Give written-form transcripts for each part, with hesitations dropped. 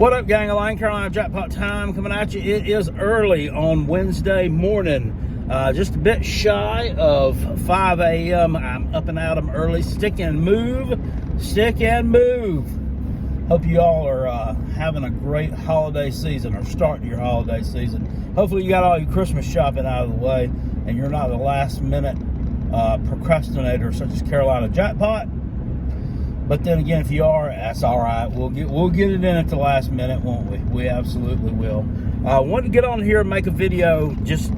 What up, gang of Line Carolina Jackpot time coming at you. It is early on Wednesday morning, just a bit shy of 5 a.m. I'm up and at 'em early. Stick and move. Hope you all are having a great holiday season or starting your holiday season. Hopefully you got all your Christmas shopping out of the way and you're not a last minute procrastinator such as Carolina Jackpot. But then again, if you are, that's all right. We'll get it in at the last minute, won't we? We absolutely will. I wanted to get on here and make a video just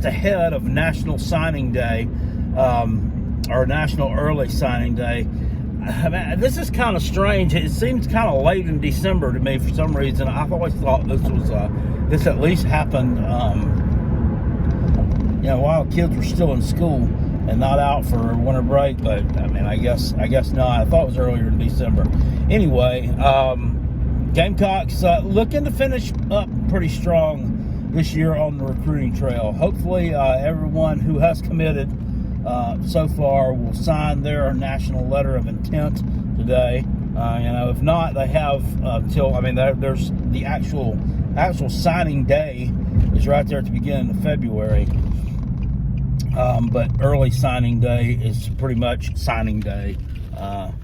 ahead of National Signing Day, or National Early Signing Day. This is kind of strange. It seems kind of late in December to me for some reason. I've always thought this at least happened, while kids were still in school and not out for winter break, but I mean, I guess not. I thought it was earlier in December. Anyway, Gamecocks looking to finish up pretty strong this year on the recruiting trail. Hopefully, everyone who has committed so far will sign their national letter of intent today. If not, they have until. I mean, there's the actual signing day is right there at the beginning of February. But early signing day is pretty much signing day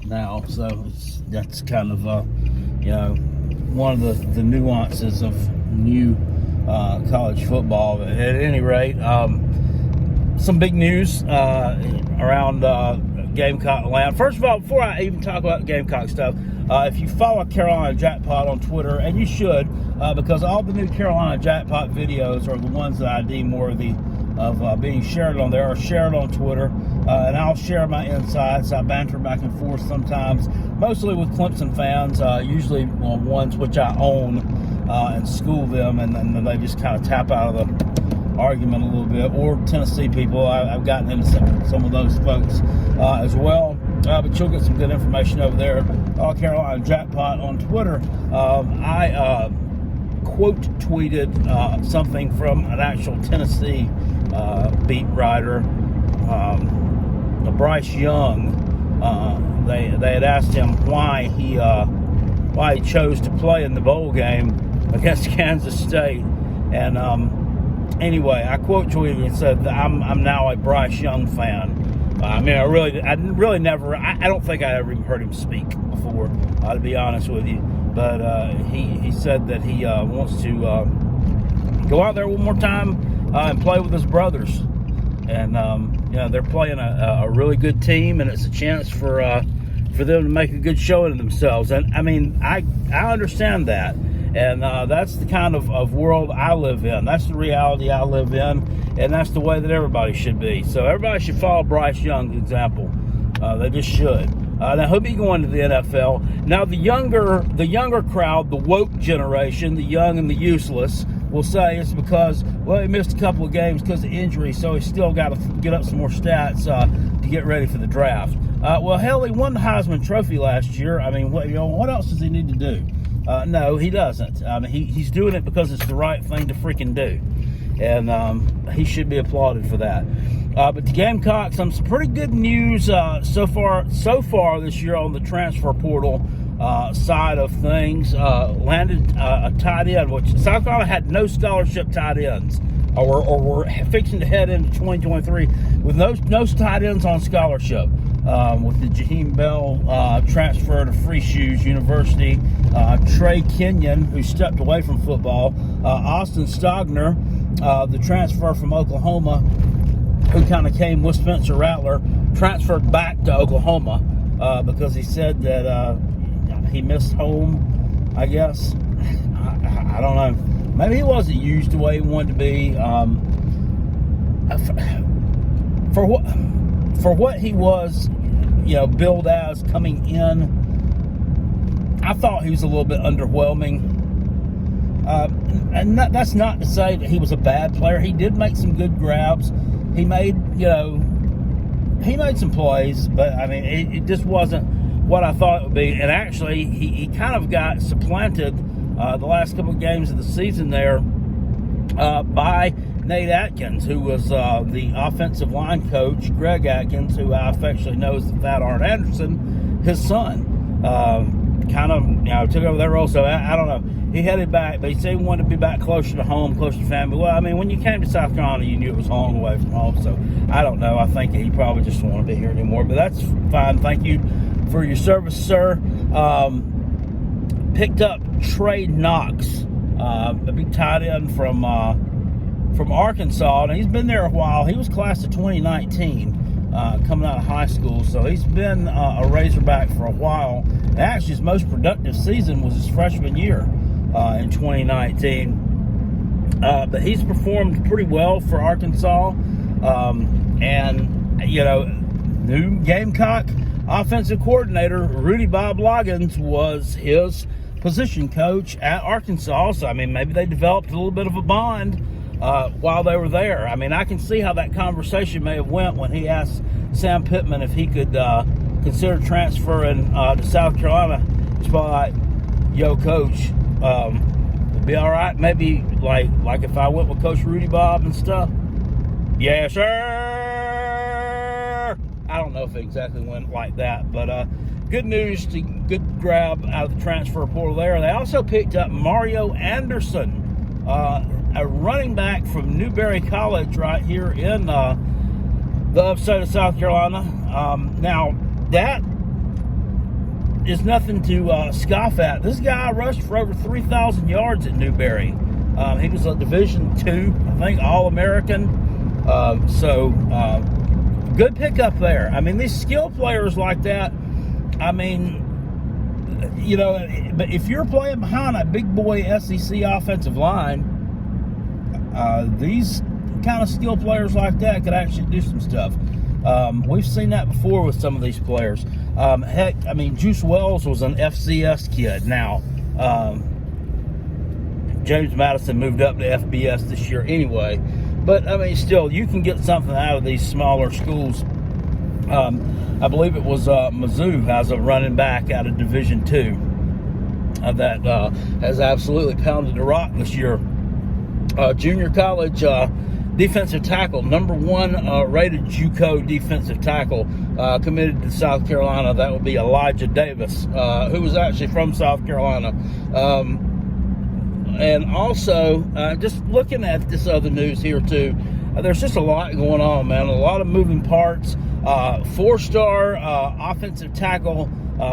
now, so that's kind of one of the nuances of new college football. At any rate, some big news around Gamecock land. First of all, before I even talk about Gamecock stuff, if you follow Carolina Jackpot on Twitter, and you should, because all the new Carolina Jackpot videos are the ones that I deem worthy of being shared on there, or shared on Twitter, and I'll share my insights. I banter back and forth sometimes, mostly with Clemson fans, usually ones which I own, and school them, and then they just kind of tap out of the argument a little bit, or Tennessee people. I've gotten into some of those folks as well, but you'll get some good information over there. Carolina Jackpot on Twitter. I quote tweeted something from an actual Tennessee beat writer, Bryce Young. They had asked him why he chose to play in the bowl game against Kansas State, and anyway, I quote tweeted and said that I'm now a Bryce Young fan. I don't think I ever even heard him speak before, to be honest with you. But he said that he wants to go out there one more time and play with his brothers. And they're playing a really good team, and it's a chance for them to make a good showing of themselves. And I mean, I understand that, and that's the kind of world I live in. That's the reality I live in, and that's the way that everybody should be. So everybody should follow Bryce Young's example. They just should. Now he'll be going to the NFL. Now the younger crowd, the woke generation, the young and the useless, will say it's because, well, he missed a couple of games because of injury, so he's still got to get up some more stats to get ready for the draft. Well, hell, he won the Heisman Trophy last year. I mean, what else does he need to do? No, he doesn't. I mean, he's doing it because it's the right thing to freaking do, and he should be applauded for that. But the Gamecocks, some pretty good news so far this year on the transfer portal side of things. Landed a tight end, which South Carolina had no scholarship tight ends, or we're fixing to head into 2023 with no tight ends on scholarship. With the Jaheim Bell transfer to Free Shoes University, Trey Kenyon, who stepped away from football, Austin Stogner, the transfer from Oklahoma, who kind of came with Spencer Rattler, transferred back to Oklahoma because he said that he missed home, I guess. I don't know. Maybe he wasn't used the way he wanted to be. For what he was, billed as coming in, I thought he was a little bit underwhelming. And that's not to say that he was a bad player. He did make some good grabs. He made some plays, but I mean, it just wasn't what I thought it would be. And actually, he kind of got supplanted the last couple of games of the season there by Nate Atkins, who was the offensive line coach, Greg Atkins, who I affectionately know as the Fat Art Anderson, his son. kind of, took over that role. So I don't know. He headed back, but he said he wanted to be back closer to home, closer to family. Well, I mean, when you came to South Carolina, you knew it was a long way from home. So I don't know. I think he probably just didn't want to be here anymore. But that's fine. Thank you for your service, sir. Picked up Trey Knox, a big tight end from Arkansas, and he's been there a while. He was class of 2019. Coming out of high school, so he's been a Razorback for a while. And actually, his most productive season was his freshman year in 2019. But he's performed pretty well for Arkansas. And, new Gamecock offensive coordinator Rudy Bob Loggins was his position coach at Arkansas. So, I mean, maybe they developed a little bit of a bond while they were there. I mean, I can see how that conversation may have went when he asked Sam Pittman if he could consider transferring to South Carolina. It's probably like, yo, coach, it'd be all right, maybe like if I went with Coach Rudy Bob and stuff. Yeah, sure. I don't know if it exactly went like that, but good news, good grab out of the transfer portal there. They also picked up Mario Anderson, a running back from Newberry College right here in the upstate of South Carolina. Now, that is nothing to scoff at. This guy rushed for over 3,000 yards at Newberry. He was a Division II, I think, All-American. So, good pickup there. I mean, these skill players like that, I mean, but if you're playing behind a big boy SEC offensive line, these kind of skill players like that could actually do some stuff. We've seen that before with some of these players. Heck, I mean, Juice Wells was an FCS kid. Now, James Madison moved up to FBS this year anyway. But, I mean, still, you can get something out of these smaller schools. I believe it was Mizzou has a running back out of Division II that has absolutely pounded the rock this year. Junior college defensive tackle, number one rated JUCO defensive tackle, committed to South Carolina. That would be Elijah Davis, who was actually from South Carolina. And also, just looking at this other news here too, there's just a lot going on, man. A lot of moving parts. Four-star offensive tackle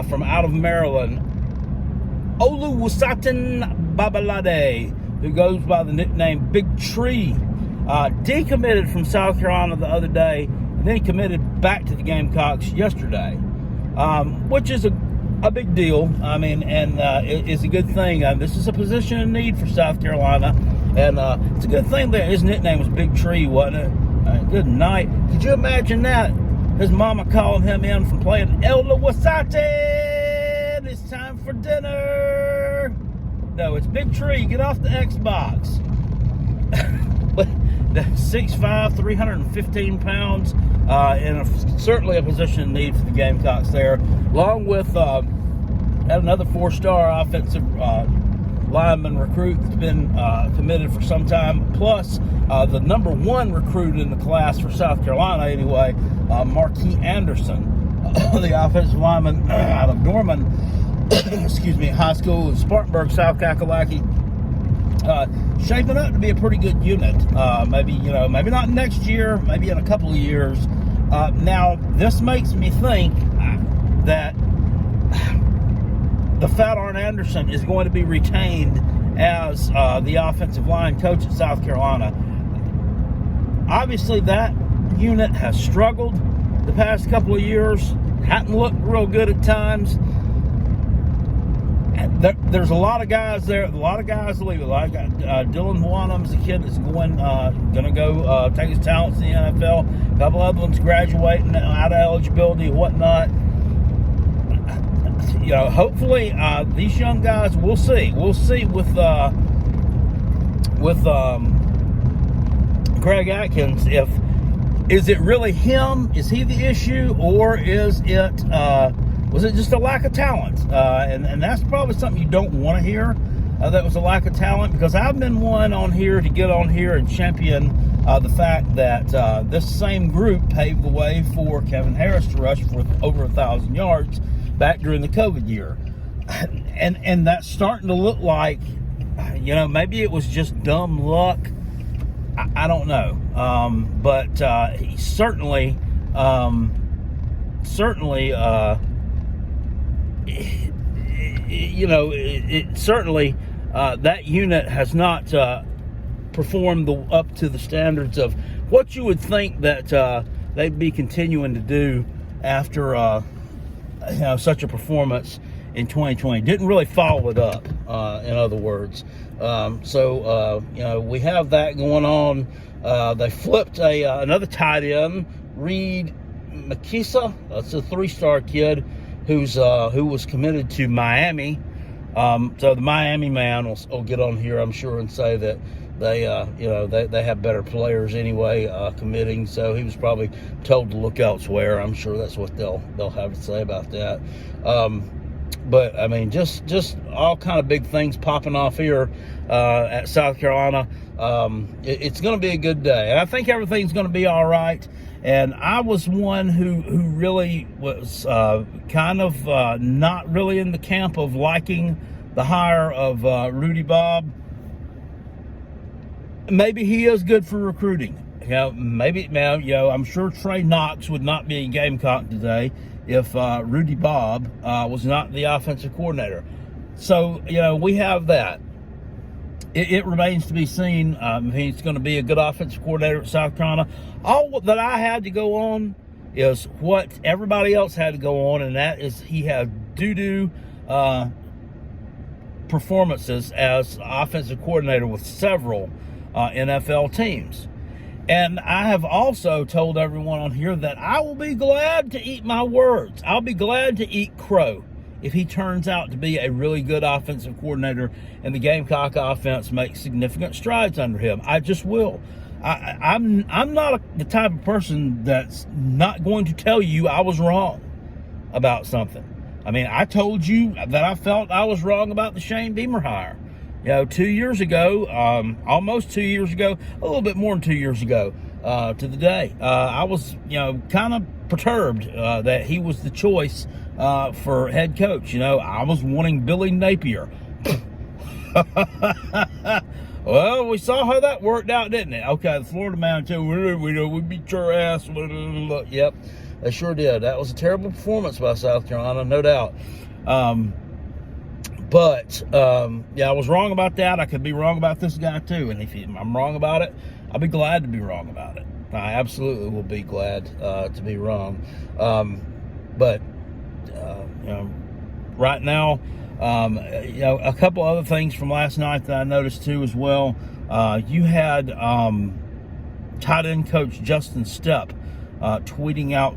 from out of Maryland, Oluwaseun Babalade, who goes by the nickname Big Tree, decommitted from South Carolina the other day, and then he committed back to the Gamecocks yesterday, which is a big deal. I mean, and it's a good thing. This is a position in need for South Carolina, and it's a good thing that his nickname was Big Tree, wasn't it? Good night. Could you imagine that? His mama calling him in from playing Elder Wasati. It's time for dinner. No, it's Big Tree. Get off the Xbox. But 6'5", 315 pounds, and certainly a position in need for the Gamecocks there, along with another four-star offensive lineman recruit that's been committed for some time, plus the number one recruit in the class for South Carolina anyway, Marquis Anderson, the offensive lineman out of Norman, high school in Spartanburg, South Kakalaki. Shaping up to be a pretty good unit. Maybe not next year, maybe in a couple of years. Now, this makes me think that the Fat Arn Anderson is going to be retained as the offensive line coach at South Carolina. Obviously, that unit has struggled the past couple of years. Hadn't looked real good at times. There's a lot of guys there. A lot of guys leaving. Dylan Wanham's the kid that's going to go take his talents in the NFL. A couple other ones graduating out of eligibility and whatnot. Hopefully these young guys. We'll see. We'll see with Greg Atkins. Is it really him? Is he the issue, or is it? Was it just a lack of talent? And that's probably something you don't want to hear, that was a lack of talent, because I've been one on here to get on here and champion the fact that this same group paved the way for Kevin Harris to rush for over 1,000 yards back during the COVID year. and that's starting to look like, maybe it was just dumb luck. I don't know, but he certainly, certainly that unit has not performed up to the standards of what you would think that they'd be continuing to do after such a performance in 2020. Didn't really follow it up, in other words. We have that going on. They flipped another tight end, Reed Makisa. That's a 3-star kid who was committed to Miami. So the Miami man will get on here, I'm sure, and say that they have better players anyway committing. So he was probably told to look elsewhere. I'm sure that's what they'll have to say about that. But I mean, just all kind of big things popping off here at South Carolina. It's going to be a good day, and I think everything's going to be all right. And I was one who really was kind of not really in the camp of liking the hire of Rudy Bob. Maybe he is good for recruiting. I'm sure Trey Knox would not be a Gamecock today if Rudy Bob was not the offensive coordinator. So, we have that. It remains to be seen if he's going to be a good offensive coordinator at South Carolina. All that I had to go on is what everybody else had to go on, and that is he had doo-doo performances as offensive coordinator with several NFL teams. And I have also told everyone on here that I will be glad to eat my words. I'll be glad to eat crow if he turns out to be a really good offensive coordinator and the Gamecock offense makes significant strides under him. I just will. I'm not the type of person that's not going to tell you I was wrong about something. I mean, I told you that I felt I was wrong about the Shane Beamer hire. 2 years ago, almost 2 years ago, a little bit more than 2 years ago to the day, I was, kind of perturbed that he was the choice for head coach. I was wanting Billy Napier. Well, we saw how that worked out, didn't it? Okay, the Florida man, too, we beat your ass. Yep, they sure did. That was a terrible performance by South Carolina, no doubt. But I was wrong about that. I could be wrong about this guy too. And if I'm wrong about it, I'll be glad to be wrong about it. I absolutely will be glad to be wrong. Right now, a couple other things from last night that I noticed too as well. You had tight end coach Justin Stepp tweeting out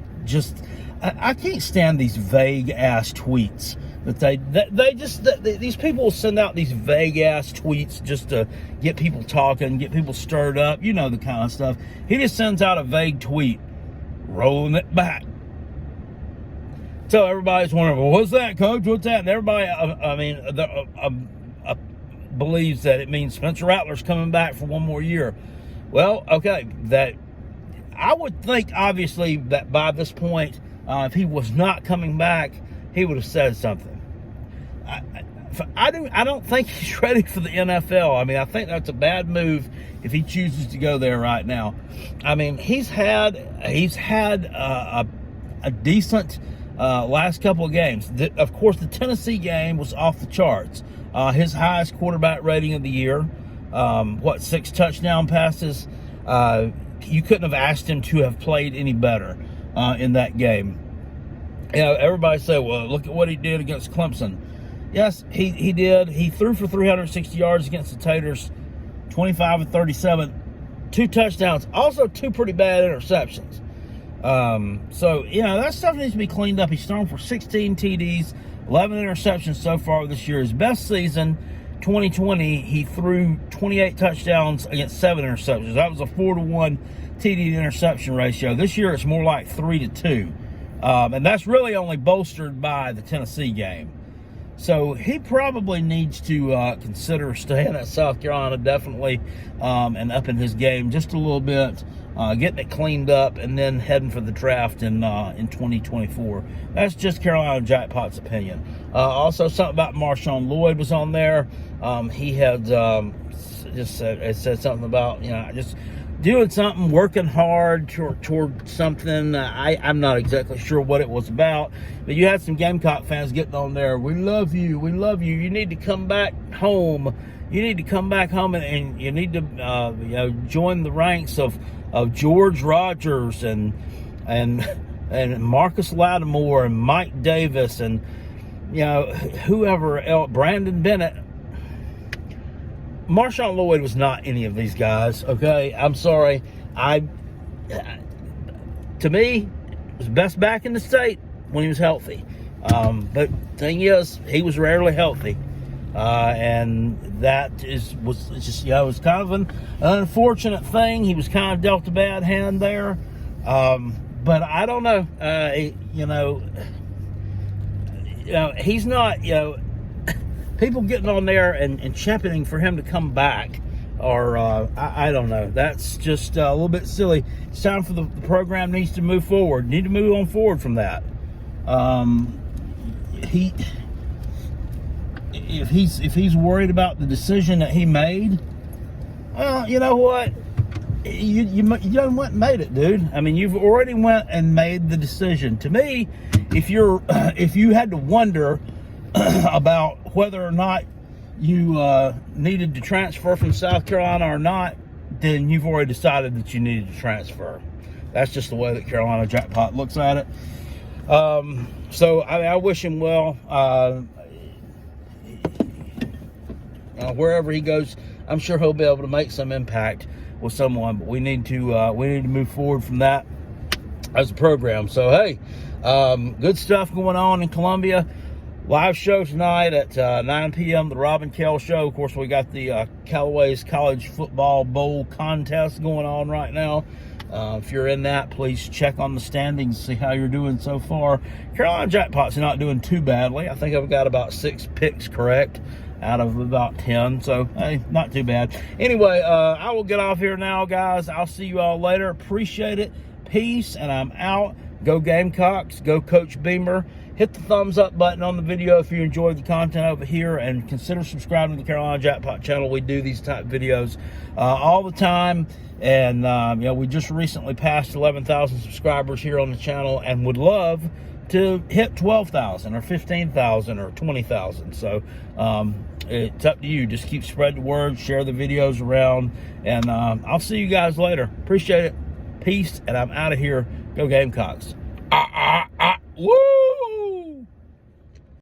I can't stand these vague ass tweets these people will send out these vague ass tweets just to get people talking, get people stirred up, the kind of stuff. He just sends out a vague tweet, rolling it back. So everybody's wondering, well, what's that, coach? What's that? And everybody, believes that it means Spencer Rattler's coming back for one more year. Well, okay, that I would think obviously that by this point, if he was not coming back, he would have said something. I don't think he's ready for the NFL. I mean, I think that's a bad move if he chooses to go there right now. I mean, he's had a decent last couple of games. Of course, the Tennessee game was off the charts. His highest quarterback rating of the year. 6 touchdown passes. You couldn't have asked him to have played any better in that game. Everybody say, well, look at what he did against Clemson. Yes, he did. He threw for 360 yards against the Taters, 25 of 37, 2 touchdowns, also 2 pretty bad interceptions. That stuff needs to be cleaned up. He's thrown for 16 TDs, 11 interceptions so far this year. His best season, 2020, he threw 28 touchdowns against 7 interceptions. That was a 4-to-1 TD to interception ratio. This year, it's more like 3-to-2. And that's really only bolstered by the Tennessee game. So he probably needs to consider staying at South Carolina, definitely, and upping his game just a little bit, getting it cleaned up, and then heading for the draft in 2024. That's just Carolina Jackpot's opinion. Also, something about Marshawn Lloyd was on there. He had it said something about, just doing something, working hard toward something. I'm not exactly sure what it was about, but you had some Gamecock fans getting on there. We love you. We love you. You need to come back home. You need to come back home, and you need to join the ranks of George Rogers and Marcus Lattimore and Mike Davis and whoever else, Brandon Bennett. Marshawn Lloyd was not any of these guys, okay? I'm sorry. To me, he was best back in the state when he was healthy. But thing is, he was rarely healthy. And that was just, it was kind of an unfortunate thing. He was kind of dealt a bad hand there. But I don't know. He's not, people getting on there and championing for him to come back, or I don't know. That's just a little bit silly. It's time for the program needs to move forward. Need to move on forward from that. If he's worried about the decision that he made, well, you know what? You done went and made it, dude. I mean, you've already went and made the decision. To me, if you had to wonder about whether or not you needed to transfer from South Carolina or not, then you've already decided that you needed to transfer. That's just the way that Carolina Jackpot looks at it. So I wish him well. Wherever he goes, I'm sure he'll be able to make some impact with someone. But we need to move forward from that as a program. So hey, good stuff going on in Columbia. Live show tonight at 9 p.m. The Robin Kell Show. Of course, we got the Callaway's College Football Bowl contest going on right now. If you're in that, please check on the standings, see how you're doing so far. Carolina Jackpot's not doing too badly. I think I've got about 6 picks correct out of about 10. So, hey, not too bad. Anyway, I will get off here now, guys. I'll see you all later. Appreciate it. Peace, and I'm out. Go Gamecocks. Go Coach Beamer. Hit the thumbs up button on the video if you enjoyed the content over here, and consider subscribing to the Carolina Jackpot channel. We do these type videos all the time, and we just recently passed 11,000 subscribers here on the channel, and would love to hit 12,000 or 15,000 or 20,000. So it's up to you. Just keep spreading the word, share the videos around, and I'll see you guys later. Appreciate it. Peace, and I'm out of here. Go Gamecocks. Woo!